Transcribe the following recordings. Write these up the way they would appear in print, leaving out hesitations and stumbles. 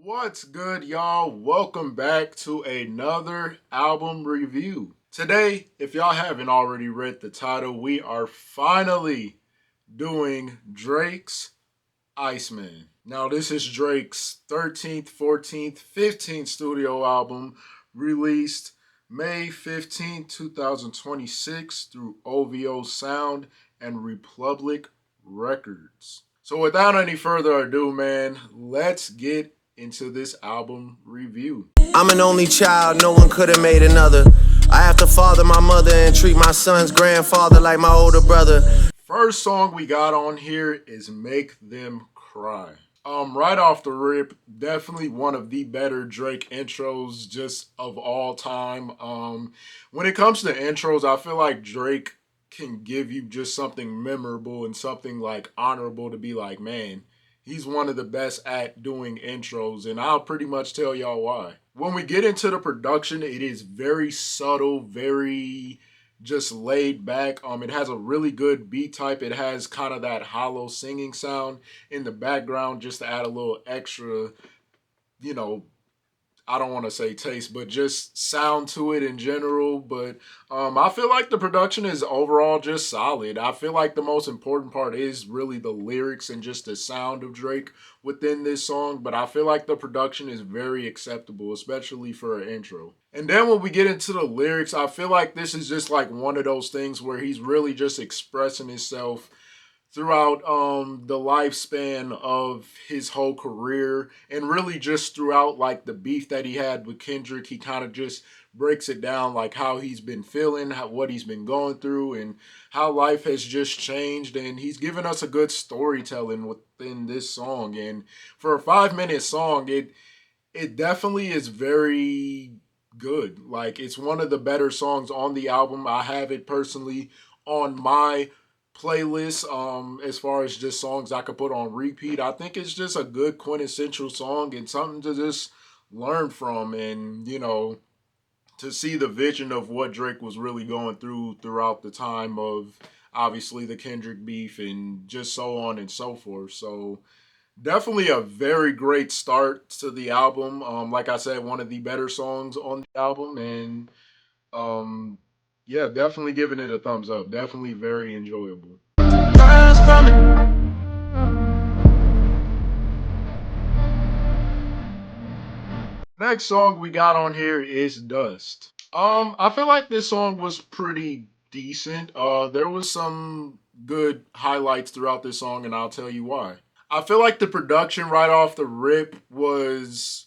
What's good, y'all? Welcome back to another album review. Today, if y'all haven't already read the title, we are finally doing Drake's Iceman. Now, this is Drake's 13th, 14th, 15th studio album released May 15th, 2026 through OVO Sound and Republic Records. So, without any further ado, man, let's get into this album review. I'm an only child, no one could have made another. I have to father my mother and treat my son's grandfather like my older brother. First song we got on here is Make Them Cry. Right off the rip, definitely one of the better Drake intros just of all time. When it comes to intros, I feel like Drake can give you just something memorable and something like honorable to be like, man, he's one of the best at doing intros, and I'll pretty much tell y'all why. When we get into the production, it is very subtle, very just laid back. It has a really good beat type. It has kind of that hollow singing sound in the background just to add a little extra, you know, I don't want to say taste, but just sound to it in general. But I feel like the production is overall just solid. I feel like the most important part is really the lyrics and just the sound of Drake within this song. But I feel like the production is very acceptable, especially for an intro. And then when we get into the lyrics, I feel like this is just like one of those things where he's really just expressing himself throughout the lifespan of his whole career, and really just throughout like the beef that he had with Kendrick. He kind of just breaks it down like how he's been feeling, what he's been going through, and how life has just changed. And he's given us a good storytelling within this song. And for a 5 minute song, it definitely is very good. Like, it's one of the better songs on the album. I have it personally on my playlist, as far as just songs I could put on repeat. I think it's just a good quintessential song and something to just learn from, and to see the vision of what Drake was really going through throughout the time of obviously the Kendrick beef and just so on and so forth. So definitely a very great start to the album. Like I said, one of the better songs on the album, and um, yeah, definitely giving it a thumbs up. Definitely very enjoyable. Next song we got on here is Dust. I feel like this song was pretty decent. There was some good highlights throughout this song, and I'll tell you why. I feel like the production right off the rip was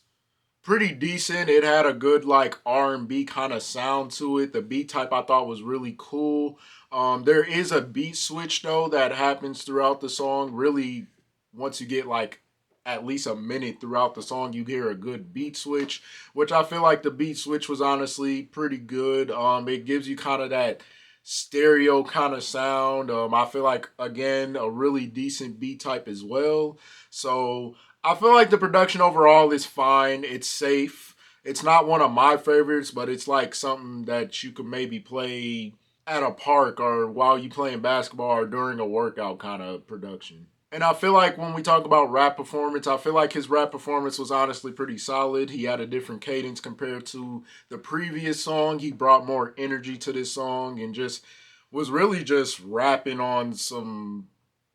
pretty decent. It had a good like R&B kind of sound to it. The beat type I thought was really cool. There is a beat switch though that happens throughout the song. Really, once you get like at least a minute throughout the song, you hear a good beat switch, which I feel like the beat switch was honestly pretty good. It gives you kind of that stereo kind of sound. I feel like again a really decent beat type as well. So I feel like the production overall is fine. It's safe. It's not one of my favorites, but it's like something that you could maybe play at a park or while you playing basketball or during a workout kind of production. And I feel like when we talk about rap performance, I feel like his rap performance was honestly pretty solid. He had a different cadence compared to the previous song. He brought more energy to this song and just was really just rapping on some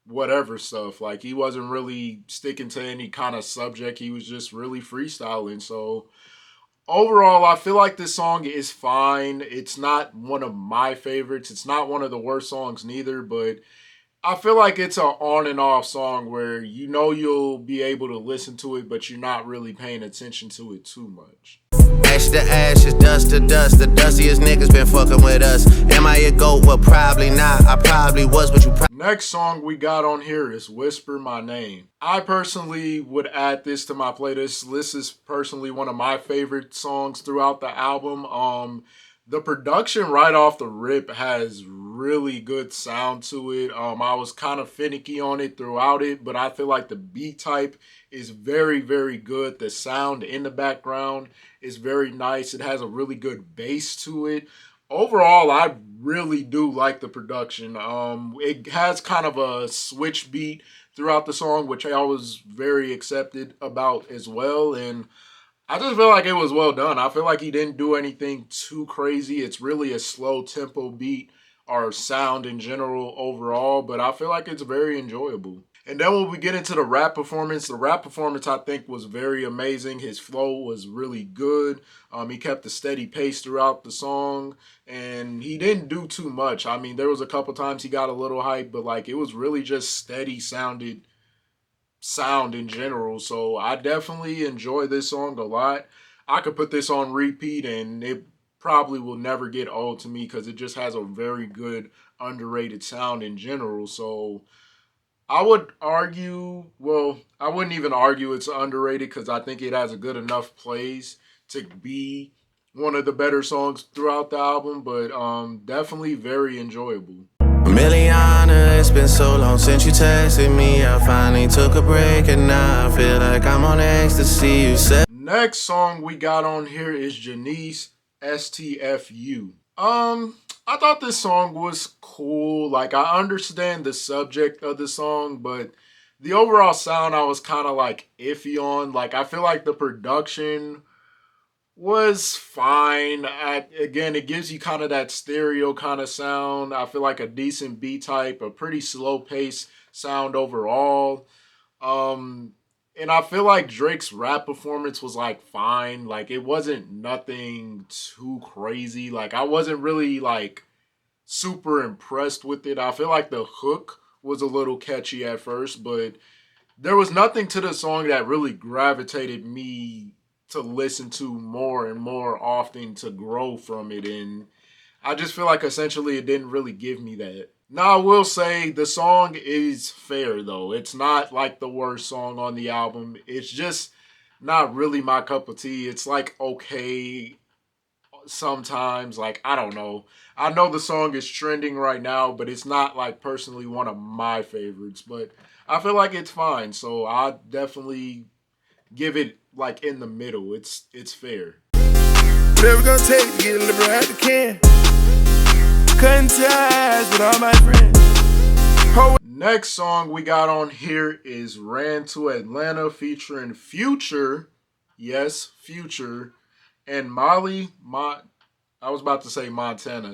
whatever stuff. Like, he wasn't really sticking to any kind of subject. He was just really freestyling. So overall, I feel like this song is fine. It's not one of my favorites. It's not one of the worst songs neither, but I feel like it's an on and off song where you'll be able to listen to it, but you're not really paying attention to it too much. Ash to ashes, dust to dust. The dustiest niggas been fucking with us. Am I a goat? Well, probably not. I probably was, but you Next song we got on here is Whisper My Name. I personally would add this to my playlist. This is personally one of my favorite songs throughout the album. The production right off the rip has really good sound to it. I was kind of finicky on it throughout it, but I feel like the beat type is very, very good. The sound in the background is very nice. It has a really good bass to it. Overall, I really do like the production. It has kind of a switch beat throughout the song, which I was very accepted about as well. And I just feel like it was well done. I feel like he didn't do anything too crazy. It's really a slow tempo beat or sound in general overall, but I feel like it's very enjoyable. And then when we get into the rap performance I think was very amazing. His flow was really good. He kept a steady pace throughout the song, and he didn't do too much. I mean, there was a couple times he got a little hype, but like it was really just steady sound in general. So I definitely enjoy this song a lot. I could put this on repeat and it probably will never get old to me because it just has a very good underrated sound in general. So I would argue, well, I wouldn't even argue it's underrated because I think it has a good enough plays to be one of the better songs throughout the album, but definitely very enjoyable. Milliana, it's been so long since you texted me. I finally took a break and now I feel like I'm on ecstasy. You said. Next song we got on here is Janice STFU. I thought this song was cool. Like I understand the subject of the song, but the overall sound I was kind of like iffy on. Like I feel like the production was fine. Again, it gives you kind of that stereo kind of sound. I feel like a decent beat type, a pretty slow pace sound overall. Um, and I feel like Drake's rap performance was like fine. Like it wasn't nothing too crazy. Like I wasn't really like super impressed with it. I feel like the hook was a little catchy at first, but there was nothing to the song that really gravitated me to listen to more and more often to grow from it. And I just feel like essentially it didn't really give me that. Now, I will say the song is fair, though. It's not like the worst song on the album. It's just not really my cup of tea. It's like okay sometimes. Like, I don't know. I know the song is trending right now, but it's not like personally one of my favorites. But I feel like it's fine. So I definitely give it like in the middle. It's fair. Whatever gonna take to get a liberal out the can. Cutting ties with all my friends. Next song we got on here is Ran to Atlanta featuring Future. Yes, Future. And I was about to say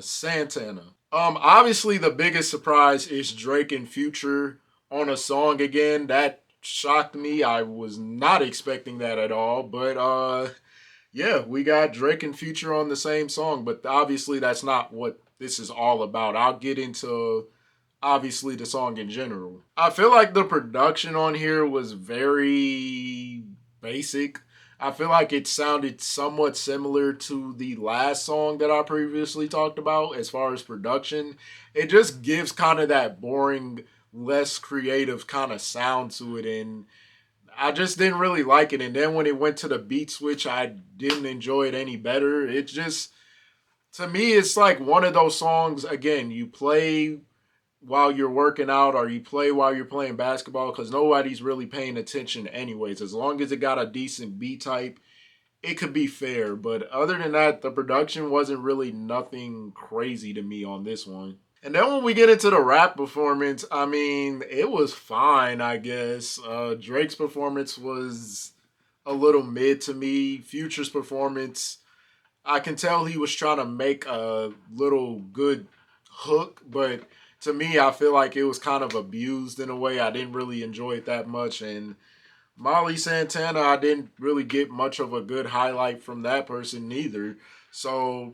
Santana. Obviously the biggest surprise is Drake and Future on a song again. That shocked me. I was not expecting that at all. But yeah, we got Drake and Future on the same song, but obviously that's not what this is all about. I'll get into obviously the song in general. I feel like the production on here was very basic. I feel like it sounded somewhat similar to the last song that I previously talked about as far as production. It just gives kind of that boring, less creative kind of sound to it, and I just didn't really like it. And then when it went to the beat switch, I didn't enjoy it any better. It just, to me, it's like one of those songs, again, you play while you're working out or you play while you're playing basketball because nobody's really paying attention anyways. As long as it got a decent beat type, it could be fair. But other than that, the production wasn't really nothing crazy to me on this one. And then when we get into the rap performance, I mean, it was fine, I guess. Drake's performance was a little mid to me. Future's performance, I can tell he was trying to make a little good hook, but to me, I feel like it was kind of abused in a way. I didn't really enjoy it that much. And Molly Santana, I didn't really get much of a good highlight from that person neither. So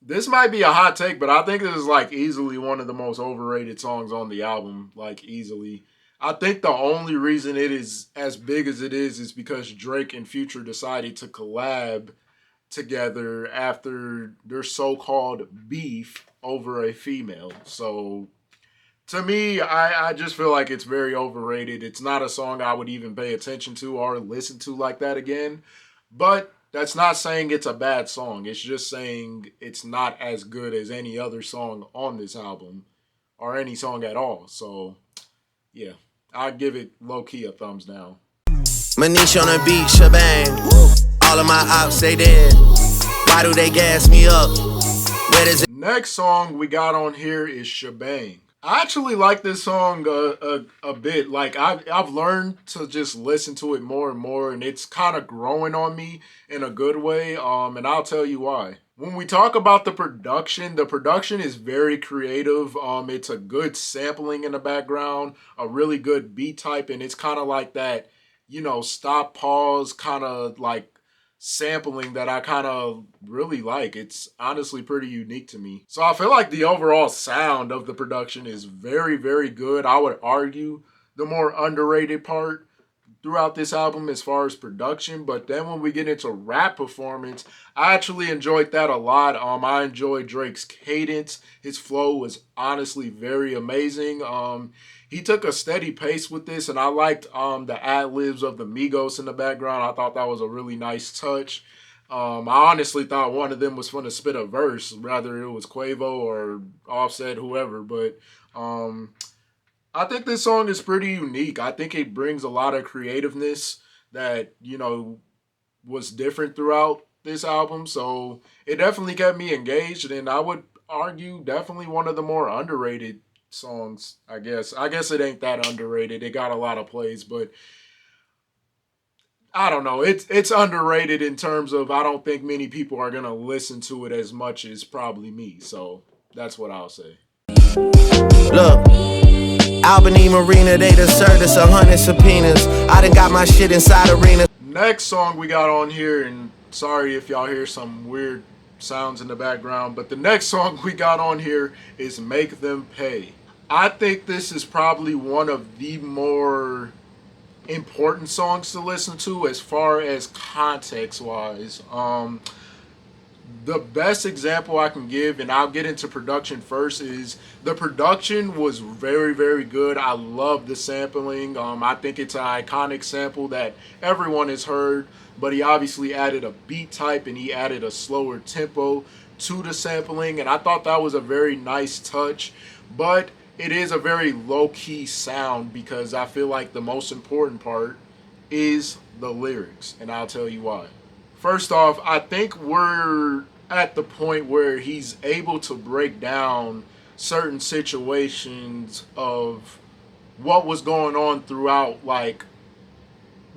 this might be a hot take, but I think this is like easily one of the most overrated songs on the album. Like easily. I think the only reason it is as big as it is because Drake and Future decided to collab together after their so-called beef over a female. So to me, I just feel like it's very overrated. It's not a song I would even pay attention to or listen to like that again. But that's not saying it's a bad song. It's just saying it's not as good as any other song on this album or any song at all. So yeah, I'd give it low-key a thumbs down. Manish on the beat, shebang. All of my ops, they dead. Why do they gas me up? Where does it? Next song we got on here is Shebang. I actually like this song a bit. Like I've learned to just listen to it more and more, and it's kind of growing on me in a good way. And I'll tell you why. When we talk about the production is very creative. It's a good sampling in the background, a really good beat type, and it's kind of like that, stop, pause, kind of like sampling that I kind of really like. It's honestly pretty unique to me. So I feel like the overall sound of the production is very, very good. I would argue the more underrated part throughout this album as far as production. But then when we get into rap performance, I actually enjoyed that a lot. I enjoyed Drake's cadence. His flow was honestly very amazing. He took a steady pace with this, and I liked the ad libs of the Migos in the background. I thought that was a really nice touch. I honestly thought one of them was going to spit a verse, rather it was Quavo or Offset, whoever. But I think this song is pretty unique. I think it brings a lot of creativeness that, was different throughout this album. So it definitely kept me engaged. And I would argue definitely one of the more underrated songs, I guess. I guess it ain't that underrated. It got a lot of plays, but I don't know. It's underrated in terms of I don't think many people are gonna listen to it as much as probably me. So that's what I'll say. Look, Albany Marina, they done served us 100 subpoenas. I done got my shit inside arena. Next song we got on here, and sorry if y'all hear some weird sounds in the background, but the next song we got on here is Make Them Pay. I think this is probably one of the more important songs to listen to as far as context wise. The best example I can give, and I'll get into production first, is the production was very, very good. I love the sampling. I think it's an iconic sample that everyone has heard, but he obviously added a beat type and he added a slower tempo to the sampling, and I thought that was a very nice touch. But it is a very low-key sound because I feel like the most important part is the lyrics, and I'll tell you why. First off, I think we're at the point where he's able to break down certain situations of what was going on throughout, like,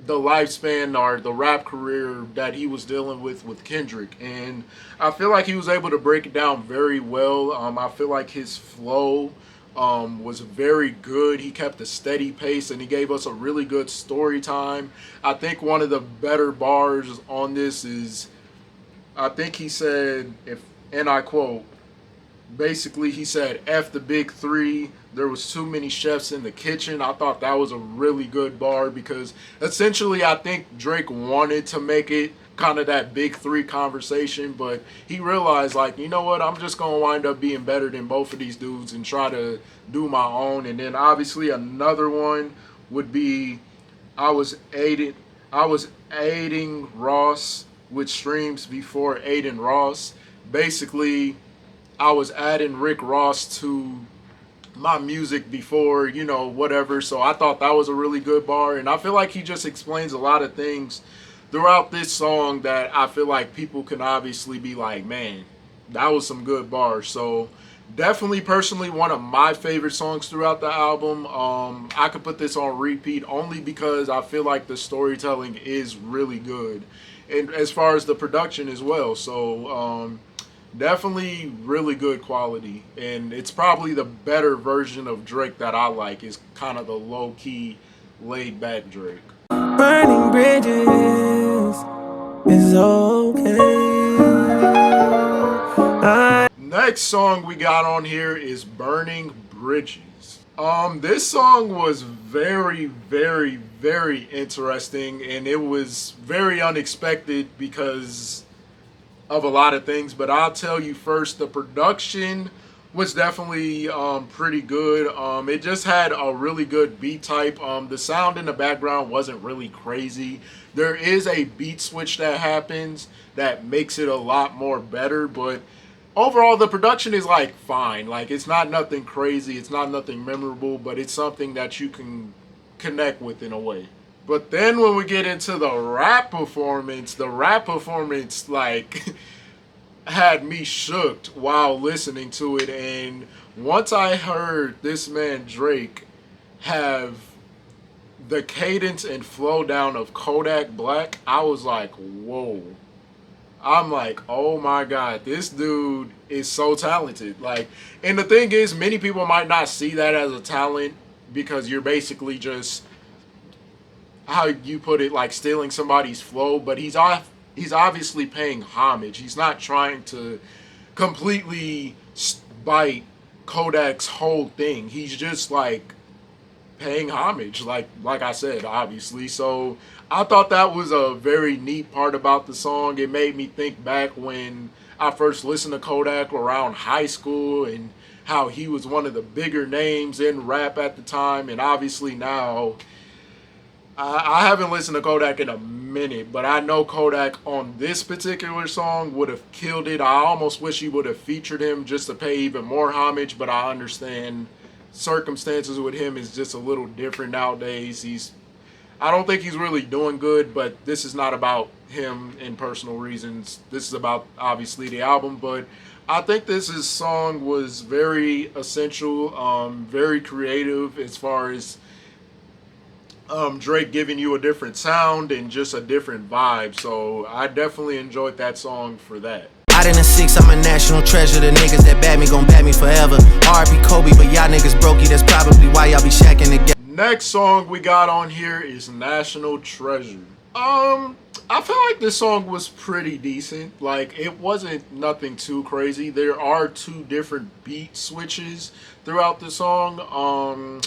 the lifespan or the rap career that he was dealing with Kendrick, and I feel like he was able to break it down very well. I feel like his flow was very good. He kept a steady pace and he gave us a really good story time. I think one of the better bars on this is, I think he said, if and I quote, basically he said, F the big three, there was too many chefs in the kitchen. I thought that was a really good bar because essentially I think Drake wanted to make it kind of that big three conversation, but he realized, like, you know what, I'm just going to wind up being better than both of these dudes and try to do my own. And then obviously another one would be, I was aiding I was aiding Ross with streams before Aiden Ross. Basically, I was adding Rick Ross to my music before, whatever. So I thought that was a really good bar. And I feel like he just explains a lot of things throughout this song that I feel like people can obviously be like, man, that was some good bars. So definitely personally one of my favorite songs throughout the album. I could put this on repeat only because I feel like the storytelling is really good. And as far as the production as well. So definitely really good quality, and it's probably the better version of Drake that I like. Is kind of the low key, laid back Drake. Burning bridges is okay. Next song we got on here is Burning Bridges. This song was very, very, very interesting, and it was very unexpected because of a lot of things, but I'll tell you first, the production was definitely pretty good. It just had a really good beat type. The sound in the background wasn't really crazy. There is a beat switch that happens that makes it a lot more better, but overall the production is like fine. Like, it's not nothing crazy, it's not nothing memorable, but it's something that you can connect with in a way. But then when we get into the rap performance, like, had me shook while listening to it. And once I heard this man Drake have the cadence and flow down of Kodak Black, I was like, whoa. I'm like, oh my god, this dude is so talented. Like, and the thing is, many people might not see that as a talent because you're basically just, how you put it, like stealing somebody's flow. But he's obviously paying homage. He's not trying to completely bite Kodak's whole thing. He's just like paying homage, like I said, obviously. So I thought that was a very neat part about the song. It made me think back when I first listened to Kodak around high school and how he was one of the bigger names in rap at the time. And obviously now I haven't listened to Kodak in a minute, but I know Kodak on this particular song would have killed it. I almost wish he would have featured him just to pay even more homage, but I understand circumstances with him is just a little different nowadays. I don't think he's really doing good, but this is not about him in personal reasons. This is about obviously the album, but I think song was very essential, very creative as far as Drake giving you a different sound and just a different vibe. So I definitely enjoyed that song for that. Out in the six, I'm a national treasure. The niggas that bat me gon' bat me forever. R.I.P. Kobe, but y'all niggas brokey. That's probably why y'all be shacking together. Next song we got on here is National Treasure. I feel like this song was pretty decent. Like, it wasn't nothing too crazy. There are two different beat switches throughout the song.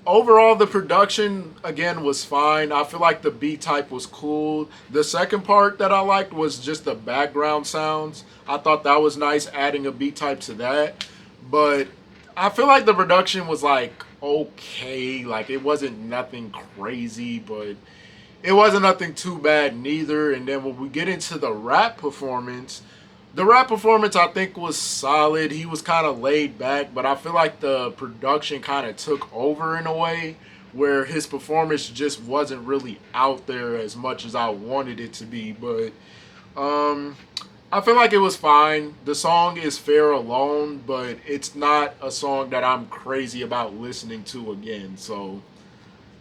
Overall, the production again was fine. I feel like the beat type was cool. The second part that I liked was just the background sounds. I thought that was nice, adding a beat type to that. But I feel like the production was like okay. Like, it wasn't nothing crazy, but it wasn't nothing too bad neither. And then when we get into the rap performance I think was solid. He was kind of laid back, but I feel like the production kind of took over in a way where his performance just wasn't really out there as much as I wanted it to be. But um, I feel like it was fine. The song is fair alone, but it's not a song that I'm crazy about listening to again. So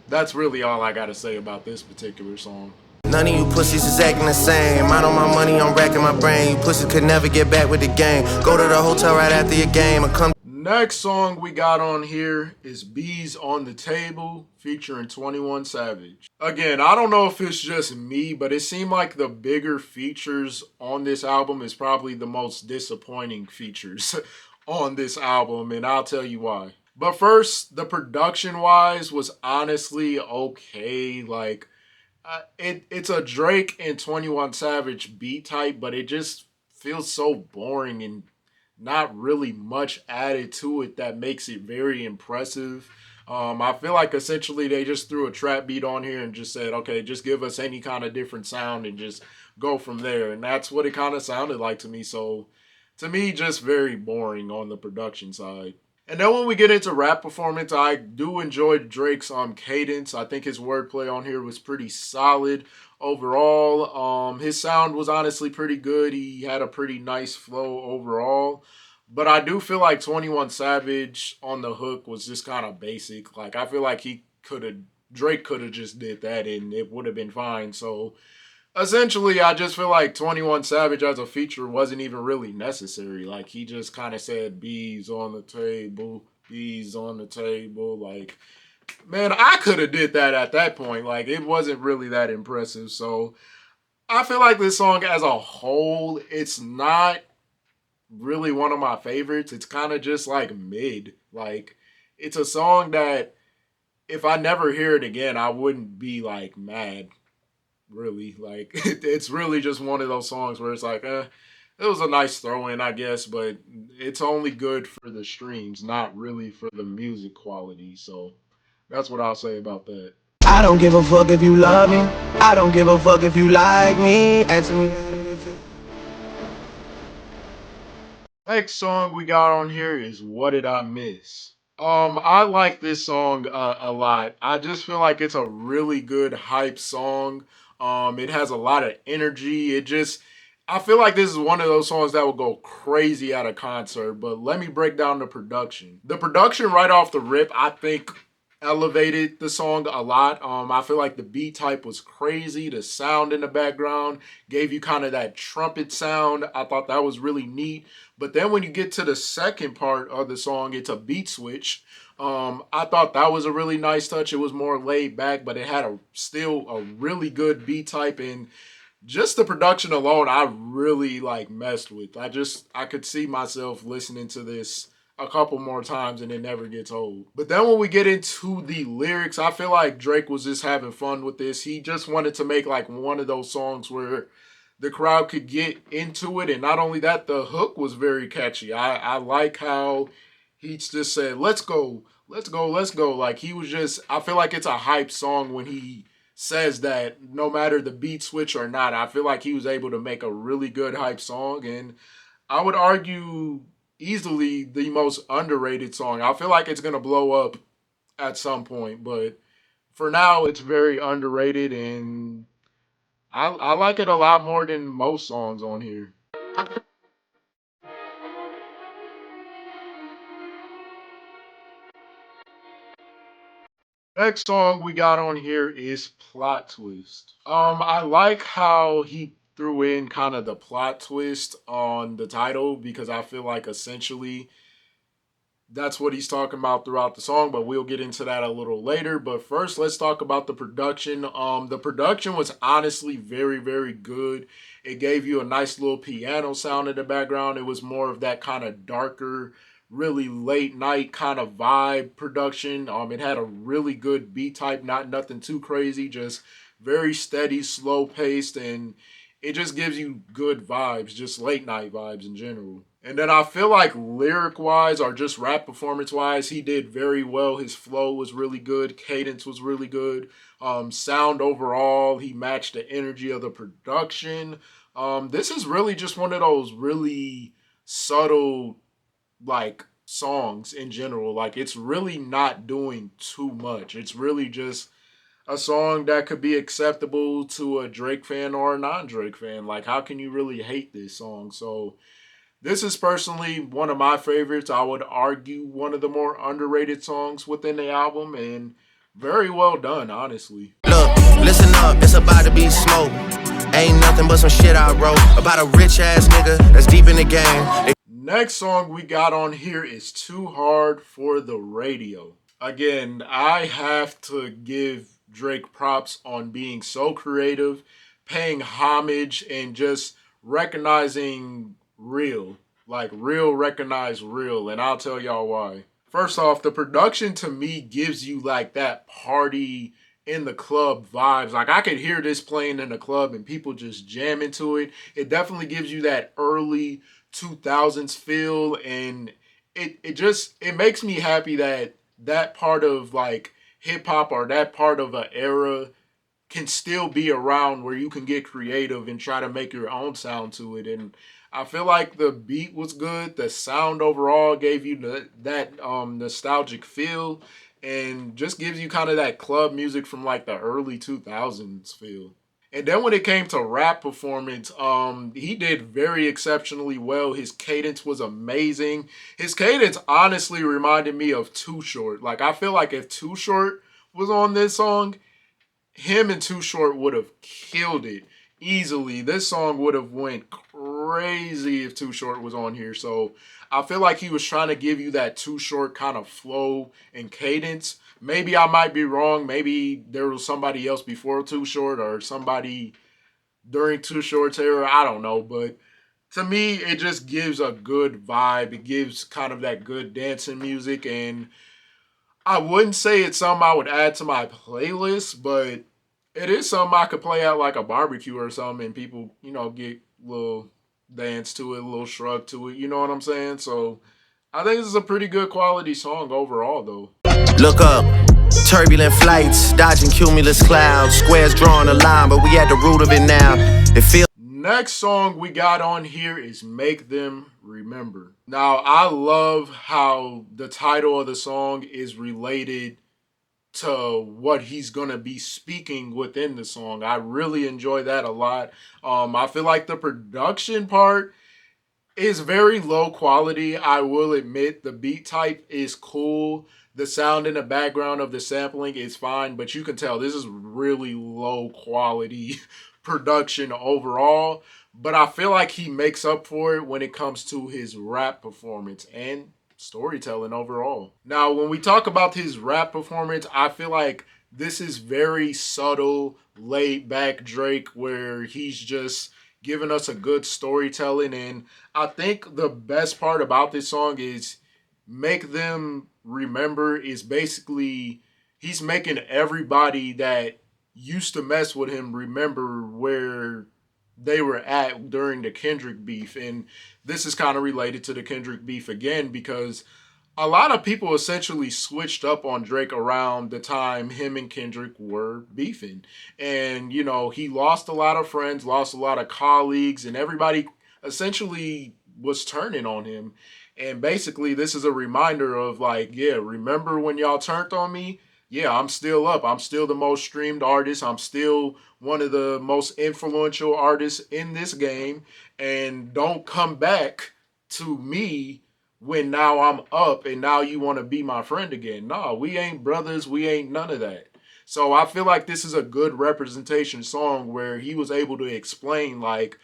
that's really all I got to say about this particular song. None of you pussies is acting the same. I know my money, I'm racking my brain. You pussies could never get back with the game. Go to the hotel right after your game and come. Next song we got on here is Bees on the Table featuring 21 Savage. Again, I don't know if it's just me, but it seemed like the bigger features on this album is probably the most disappointing features on this album, and I'll tell you why. But first, the production wise was honestly okay. Like, it's a Drake and 21 Savage beat type, but it just feels so boring and not really much added to it that makes it very impressive. I feel like essentially they just threw a trap beat on here and just said, okay, just give us any kind of different sound and just go from there. And that's what it kind of sounded like to me. So to me, just very boring on the production side. And then when we get into rap performance, I do enjoy Drake's cadence. I think his wordplay on here was pretty solid overall. His sound was honestly pretty good. He had a pretty nice flow overall. But I do feel like 21 Savage on the hook was just kind of basic. Like, I feel like Drake could have just did that and it would have been fine. So essentially, I just feel like 21 Savage as a feature wasn't even really necessary. Like, he just kind of said, bees on the table, bees on the table. Like, man, I could have did that at that point. Like, it wasn't really that impressive. So I feel like this song as a whole, it's not really one of my favorites. It's kind of just like mid. Like, it's a song that if I never hear it again, I wouldn't be like mad. Really, like it's really just one of those songs where it's like, it was a nice throw in, I guess, but it's only good for the streams, not really for the music quality. So that's what I'll say about that. I don't give a fuck if you love me. I don't give a fuck if you like me. Answer me. Next song we got on here is "What Did I Miss." I like this song a lot. I just feel like it's a really good hype song. It has a lot of energy. I feel like this is one of those songs that will go crazy at a concert, but let me break down the production. The production right off the rip, I think elevated the song a lot. I feel like the beat type was crazy. The sound in the background gave you kind of that trumpet sound. I thought that was really neat. But then when you get to the second part of the song, it's a beat switch. I thought that was a really nice touch. It was more laid back, but it had still a really good beat type, and just the production alone, I really like messed with. I could see myself listening to this a couple more times and it never gets old. But then when we get into the lyrics, I feel like Drake was just having fun with this. He just wanted to make like one of those songs where the crowd could get into it, and not only that, the hook was very catchy. I like how he just said, "Let's go, let's go, let's go." Like he was just, I feel like it's a hype song when he says that, no matter the beat switch or not. I feel like he was able to make a really good hype song, and I would argue easily the most underrated song. I feel like it's gonna blow up at some point, but for now it's very underrated, and I like it a lot more than most songs on here. Next song we got on here is Plot Twist. I like how he threw in kind of the plot twist on the title, because I feel like essentially that's what he's talking about throughout the song, but we'll get into that a little later. But first, let's talk about the production. The production was honestly very, very good. It gave you a nice little piano sound in the background. It was more of that kind of darker, really late night kind of vibe production. It had a really good beat type, not nothing too crazy, just very steady, slow paced, and it just gives you good vibes, just late night vibes in general. And then I feel like lyric wise or just rap performance wise, he did very well. His flow was really good, cadence was really good. Sound overall, he matched the energy of the production. This is really just one of those really subtle, like, songs in general. Like, it's really not doing too much. It's really just a song that could be acceptable to a Drake fan or a non-Drake fan. Like, how can you really hate this song? So this is personally one of my favorites. I would argue one of the more underrated songs within the album, and very well done, honestly. Look, listen up, it's about to be smoke. Ain't nothing but some shit I wrote about a rich ass nigga that's deep in the game. Next song we got on here is Too Hard for the Radio. Again, I have to give Drake props on being so creative, paying homage, and just recognizing real. Like, real recognize real, and I'll tell y'all why. First off, the production to me gives you like that party in the club vibes. Like, I could hear this playing in the club and people just jamming to it. It definitely gives you that early 2000s feel, and it makes me happy that that part of like hip hop or that part of an era can still be around where you can get creative and try to make your own sound to it. And I feel like the beat was good. The sound overall gave you that nostalgic feel, and just gives you kind of that club music from like the early 2000s feel. And then when it came to rap performance, he did very exceptionally well. His cadence was amazing. His cadence honestly reminded me of Too Short. Like, I feel like if Too Short was on this song, him and Too Short would have killed it easily. This song would have went crazy if Too Short was on here. So I feel like he was trying to give you that Too Short kind of flow and cadence. Maybe I might be wrong. Maybe there was somebody else before Too Short or somebody during Too Short's era. I don't know, but to me, it just gives a good vibe. It gives kind of that good dancing music, and I wouldn't say it's something I would add to my playlist, but it is something I could play at like a barbecue or something, and people, get a little dance to it, a little shrug to it. You know what I'm saying? So I think this is a pretty good quality song overall, though. Look up, turbulent flights, dodging cumulus clouds, squares drawing a line, but we at the root of it now. It feels. Next song we got on here is Make Them Remember. Now, I love how the title of the song is related to what he's gonna be speaking within the song. I really enjoy that a lot. I feel like the production part is very low quality. I will admit the beat type is cool. The sound in the background of the sampling is fine, but you can tell this is really low quality production overall. But I feel like he makes up for it when it comes to his rap performance and storytelling overall. Now, when we talk about his rap performance, I feel like this is very subtle, laid back Drake, where he's just giving us a good storytelling. And I think the best part about this song is Make Them Remember is basically he's making everybody that used to mess with him remember where they were at during the Kendrick beef. And this is kind of related to the Kendrick beef again because a lot of people essentially switched up on Drake around the time him and Kendrick were beefing. And, you know, he lost a lot of friends, lost a lot of colleagues, and everybody essentially was turning on him. And basically, this is a reminder of like, yeah, remember when y'all turned on me? Yeah, I'm still up. I'm still the most streamed artist. I'm still one of the most influential artists in this game. And don't come back to me when now I'm up and now you want to be my friend again. No, we ain't brothers. We ain't none of that. So I feel like this is a good representation song where he was able to explain like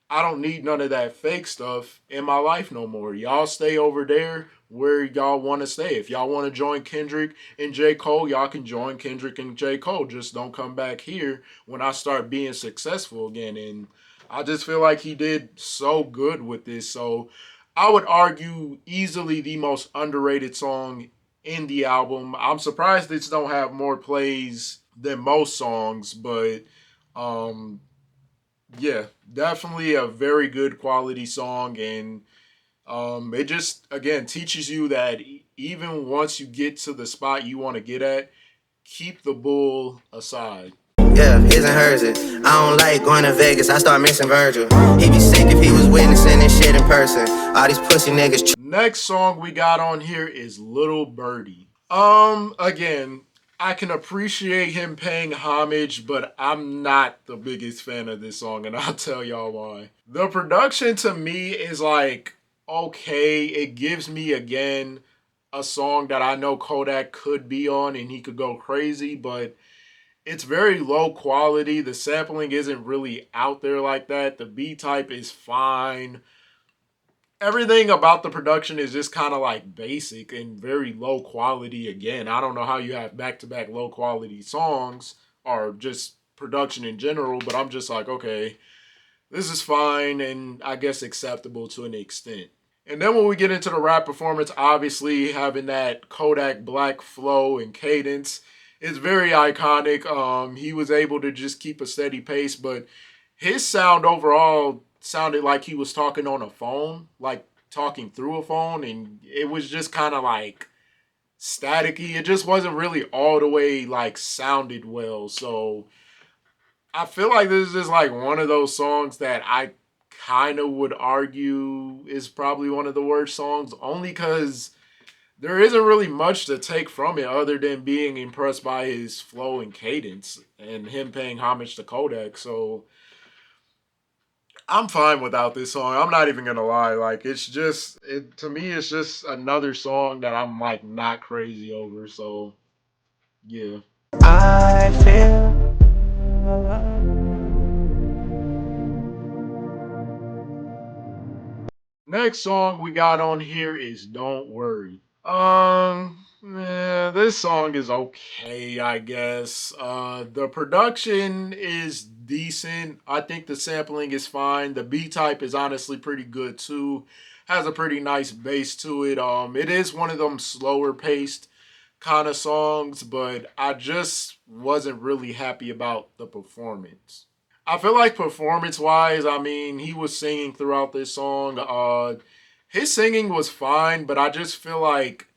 I don't need none of that fake stuff in my life no more. Y'all stay over there where y'all want to stay. If y'all want to join Kendrick and J. Cole, y'all can join Kendrick and J. Cole. Just don't come back here when I start being successful again. And I just feel like he did so good with this. So I would argue easily the most underrated song in the album. I'm surprised this don't have more plays than most songs, but um yeah, definitely a very good quality song. And it just again teaches you that even once you get to the spot you want to get at, keep the bull aside. Yeah, his and hers it. I don't like going to Vegas, I start missing Virgil. He'd be sick if he was witnessing this shit in person. All these pussy niggas. Next song we got on here is Little Birdie. Again, I can appreciate him paying homage, but I'm not the biggest fan of this song, and I'll tell y'all why. The production to me is like okay. It gives me again a song that I know Kodak could be on and he could go crazy, but it's very low quality. The sampling isn't really out there like that. The B type is fine. Everything about the production is just kind of like basic and very low quality. Again, I don't know how you have back to back low quality songs or just production in general, but I'm just like, okay, this is fine and I guess acceptable to an extent. And then when we get into the rap performance, obviously having that Kodak Black flow and cadence is very iconic. He was able to just keep a steady pace, but his sound overall sounded like he was talking on a phone, like talking through a phone, and it was just kind of like staticky. It just wasn't really all the way like sounded well. So I feel like this is just like one of those songs that I kind of would argue is probably one of the worst songs, only because there isn't really much to take from it other than being impressed by his flow and cadence and him paying homage to Kodak. So I'm fine without this song. I'm not even gonna lie. Like it's just to me it's just another song that I'm like not crazy over. So yeah. I feel. Next song we got on here is Don't Worry. Yeah, this song is okay, I guess. The production is decent. I think the sampling is fine. The B type is honestly pretty good too. Has a pretty nice bass to it. It is one of them slower paced kind of songs, but I just wasn't really happy about the performance. I feel like performance wise, I mean, he was singing throughout this song. His singing was fine, but I just feel like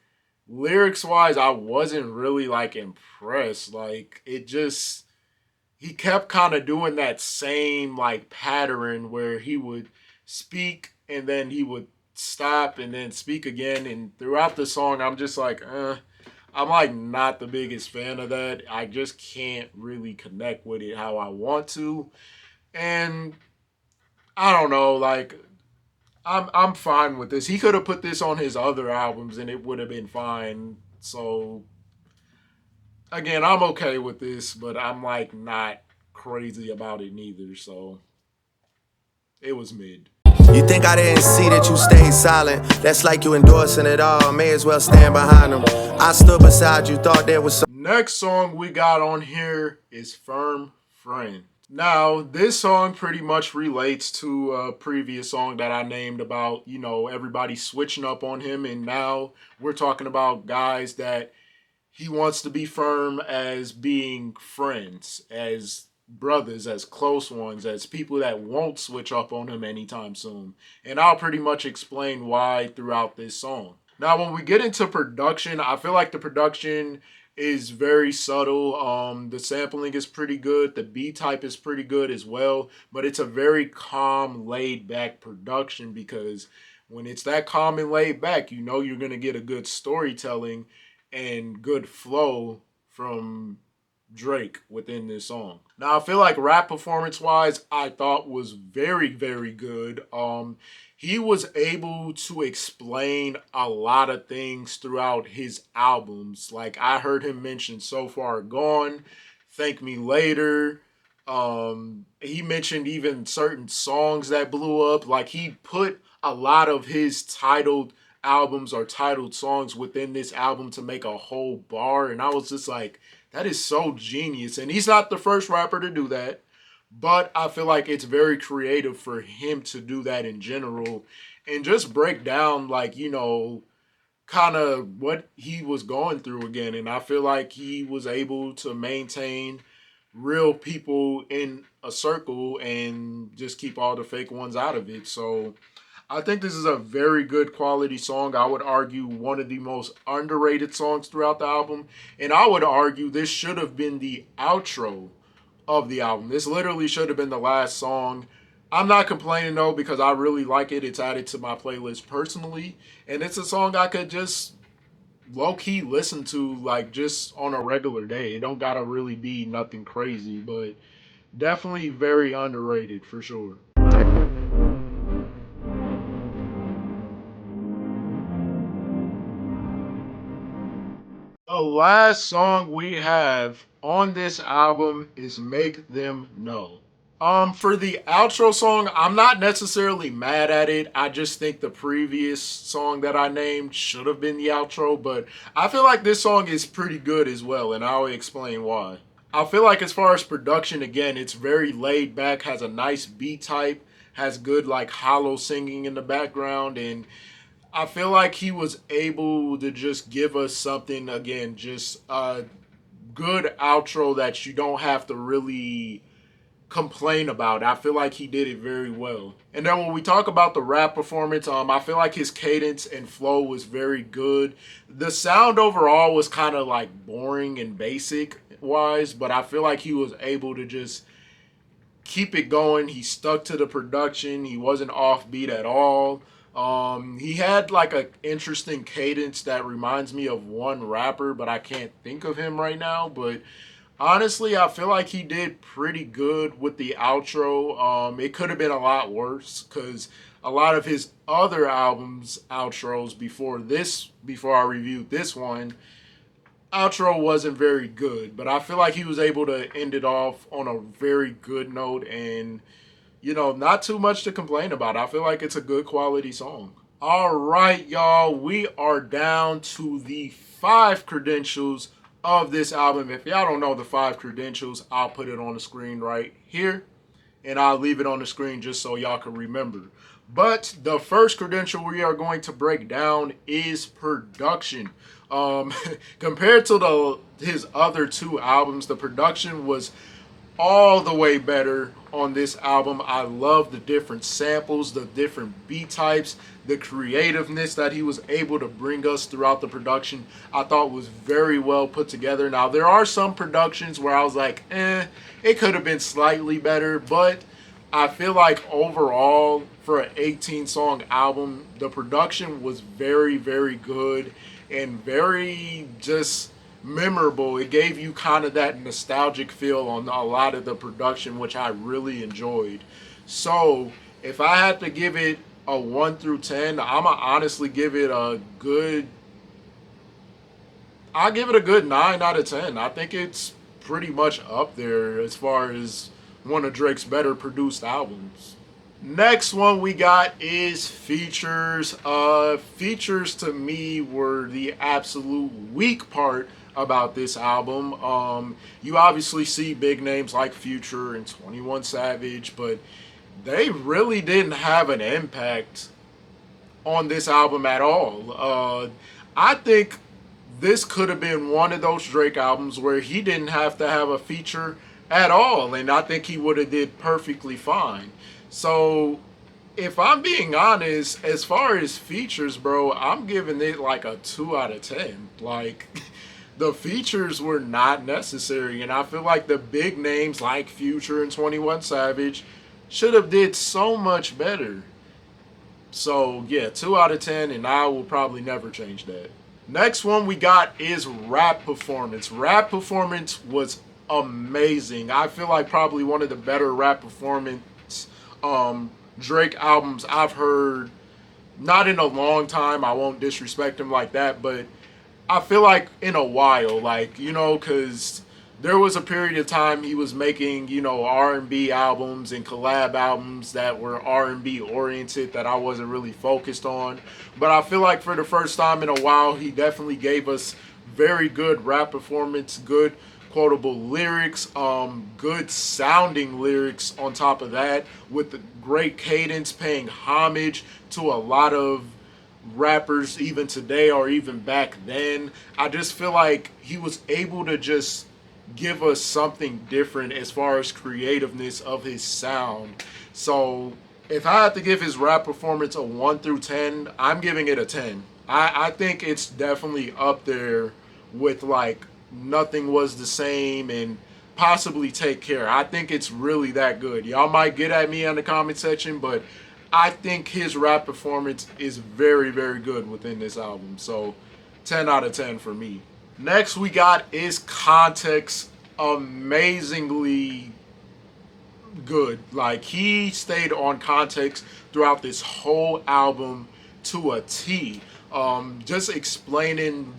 lyrics wise, I wasn't really like impressed. Like it just he kept kind of doing that same like pattern where he would speak and then he would stop and then speak again. And throughout the song, I'm just like, I'm like not the biggest fan of that. I just can't really connect with it how I want to. And I don't know, like I'm fine with this. He could have put this on his other albums and it would have been fine. So again, I'm okay with this, but I'm like not crazy about it neither. So it was mid. You think I didn't see that you stayed silent? That's like you endorsing it all. May as well stand behind them. I stood beside you, thought there was Next song we got on here is Firm Friend. Now, this song pretty much relates to a previous song that I named about, everybody switching up on him. And now we're talking about guys that he wants to be firm as being friends, as brothers, as close ones, as people that won't switch up on him anytime soon. And I'll pretty much explain why throughout this song. Now, when we get into production, I feel like the production is very subtle. The sampling is pretty good. The beat type is pretty good as well. But it's a very calm, laid back production because when it's that calm and laid back, you know you're going to get a good storytelling and good flow from Drake within this song. Now I feel like rap performance wise, I thought was very, very good. He was able to explain a lot of things throughout his albums. Like I heard him mention So Far Gone, Thank Me Later. He mentioned even certain songs that blew up. Like he put a lot of his titled albums or titled songs within this album to make a whole bar. And I was just like, that is so genius. And he's not the first rapper to do that. But I feel like it's very creative for him to do that in general and just break down, like, kind of what he was going through again. And I feel like he was able to maintain real people in a circle and just keep all the fake ones out of it. So I think this is a very good quality song. I would argue one of the most underrated songs throughout the album. And I would argue this should have been the outro of the album. This literally should have been the last song. I'm not complaining though because I really like it. It's added to my playlist personally. And it's a song I could just low key listen to like just on a regular day. It don't gotta really be nothing crazy, but definitely very underrated for sure. The last song we have on this album is Make Them Know. For the outro song, I'm not necessarily mad at it. I just think the previous song that I named should have been the outro, but I feel like this song is pretty good as well, and I'll explain why. I feel like as far as production, again, it's very laid back, has a nice beat type, has good like hollow singing in the background, and I feel like he was able to just give us something again, just a good outro that you don't have to really complain about. I feel like he did it very well. And then when we talk about the rap performance, I feel like his cadence and flow was very good. The sound overall was kind of like boring and basic wise, but I feel like he was able to just keep it going. He stuck to the production. He wasn't offbeat at all. He had like an interesting cadence that reminds me of one rapper, but I can't think of him right now. But honestly, I feel like he did pretty good with the outro. It could have been a lot worse because a lot of his other albums outros before I reviewed this one, outro wasn't very good. But I feel like he was able to end it off on a very good note and not too much to complain about. I feel like it's a good quality song. All right, y'all, we are down to the 5 credentials of this album. If y'all don't know the 5 credentials, I'll put it on the screen right here, and I'll leave it on the screen just so y'all can remember. But the first credential we are going to break down is production. Compared to his other 2 albums, the production was all the way better on this album. I love the different samples, the different beat types, the creativeness that he was able to bring us throughout the production. I thought was very well put together. Now, there are some productions where I was like, it could have been slightly better, but I feel like overall, for an 18-song album, the production was very, very good. and very just memorable. It gave you kind of that nostalgic feel on a lot of the production, which I really enjoyed. So if I had to give it a 1 through 10, I'm going to honestly give it a good. I give it a good 9 out of 10. I think it's pretty much up there as far as one of Drake's better produced albums. Next one we got is features. Features to me were the absolute weak part about this album. You obviously see big names like Future and 21 Savage, but they really didn't have an impact on this album at all. I think this could have been one of those Drake albums where he didn't have to have a feature at all, and I think he would have did perfectly fine. So, if I'm being honest, as far as features, bro, I'm giving it like a 2 out of 10. Like, the features were not necessary, and I feel like the big names like Future and 21 Savage should have did so much better. So, yeah, 2 out of 10, and I will probably never change that. Next one we got is rap performance. Rap performance was amazing. I feel like probably one of the better rap performance Drake albums I've heard. Not in a long time. I won't disrespect him like that, but I feel like in a while, like, because there was a period of time he was making, R&B albums and collab albums that were R&B oriented that I wasn't really focused on. But I feel like for the first time in a while, he definitely gave us very good rap performance, good quotable lyrics, good sounding lyrics on top of that, with the great cadence, paying homage to a lot of rappers even today or even back then. I just feel like he was able to just give us something different as far as creativeness of his sound. So if I had to give his rap performance a 1 through 10, I'm giving it a 10. I think it's definitely up there with like Nothing Was the Same and possibly Take Care. I think it's really that good. Y'all might get at me in the comment section, but I think his rap performance is very, very good within this album. So 10 out of 10 for me. Next we got is Context. Amazingly good. Like, he stayed on Context throughout this whole album to a T. Just explaining,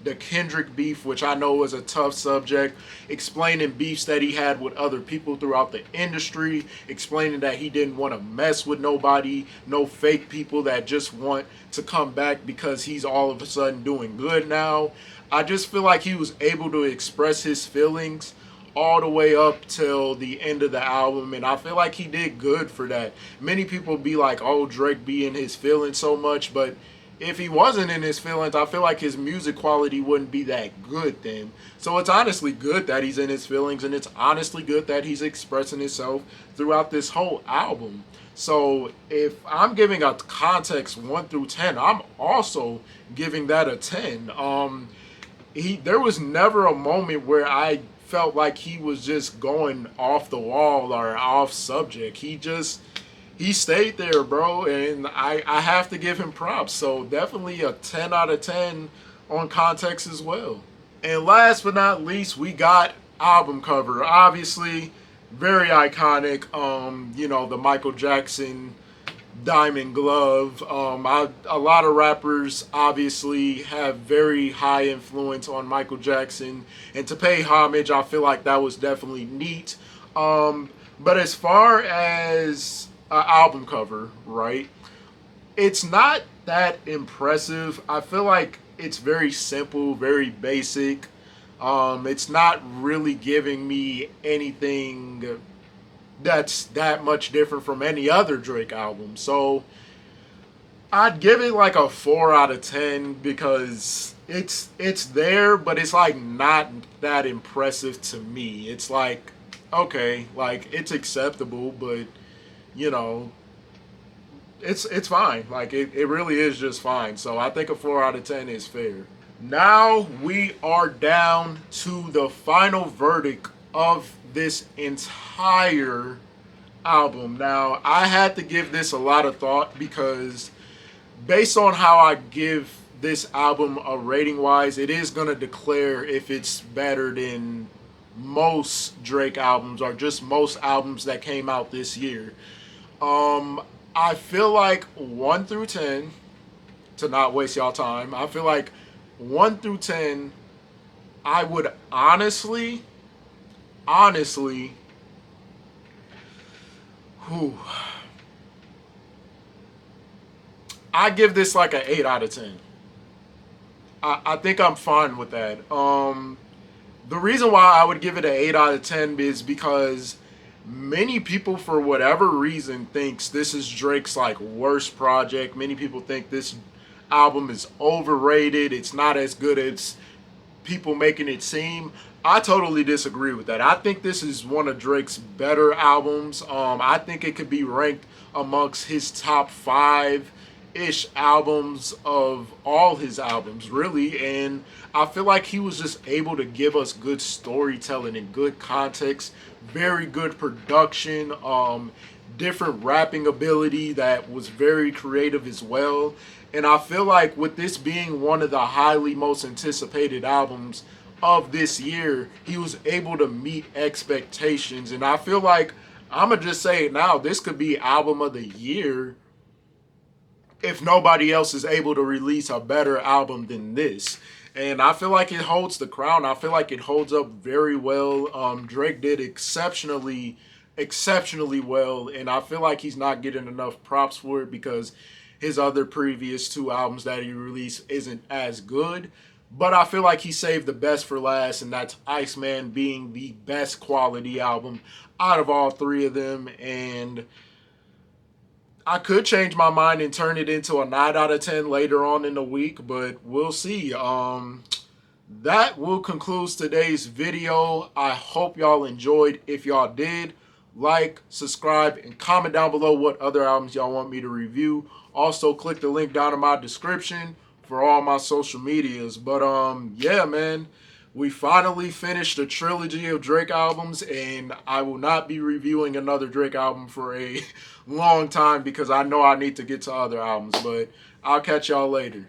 the Kendrick beef, which I know was a tough subject, explaining beefs that he had with other people throughout the industry, explaining that he didn't want to mess with nobody, no fake people that just want to come back because he's all of a sudden doing good now. I just feel like he was able to express his feelings all the way up till the end of the album, and I feel like he did good for that. Many people be like, oh, Drake be in his feelings so much, but if he wasn't in his feelings, I feel like his music quality wouldn't be that good then. So it's honestly good that he's in his feelings, and it's honestly good that he's expressing himself throughout this whole album. So if I'm giving a Context 1 through 10, I'm also giving that a 10. There was never a moment where I felt like he was just going off the wall or off subject. He stayed there, bro, and I have to give him props. So definitely a 10 out of 10 on Context as well. And last but not least, we got album cover. Obviously, very iconic. The Michael Jackson Diamond Glove. A lot of rappers obviously have very high influence on Michael Jackson, and to pay homage, I feel like that was definitely neat. But as far as an album cover, right? It's not that impressive. I feel like it's very simple, very basic. It's not really giving me anything that's that much different from any other Drake album. So I'd give it like a 4 out of 10 because it's there, but it's like not that impressive to me. It's like, okay, like it's acceptable, but it's fine. Like it really is just fine. So I think a 4 out of 10 is fair. Now we are down to the final verdict of this entire album. Now I had to give this a lot of thought because based on how I give this album rating wise, it is gonna declare if it's better than most Drake albums or just most albums that came out this year. Um, I feel like 1 through 10, to not waste y'all time. I feel like 1 through 10, I would honestly, whew, I give this like an 8 out of 10. I think I'm fine with that. The reason why I would give it an 8 out of 10 is because many people, for whatever reason, thinks this is Drake's like worst project. Many people think this album is overrated. It's not as good as people making it seem. I totally disagree with that. I think this is one of Drake's better albums. I think it could be ranked amongst his top five ish albums of all his albums, really. And I feel like he was just able to give us good storytelling and good context, very good production, different rapping ability that was very creative as well. And I feel like with this being one of the highly most anticipated albums of this year, he was able to meet expectations. And I feel like, I'm going to just say it now, this could be album of the year if nobody else is able to release a better album than this. And I feel like it holds the crown. I feel like it holds up very well. Drake did exceptionally well, and I feel like he's not getting enough props for it because his other previous two albums that he released isn't as good. But I feel like he saved the best for last, and that's Iceman being the best quality album out of all three of them. And I could change my mind and turn it into a 9 out of 10 later on in the week, but we'll see. That will conclude today's video. I hope y'all enjoyed. If y'all did, like, subscribe, and comment down below what other albums y'all want me to review. Also, click the link down in my description for all my social medias. But yeah, man, we finally finished the trilogy of Drake albums, and I will not be reviewing another Drake album for a long time because I know I need to get to other albums. But I'll catch y'all later.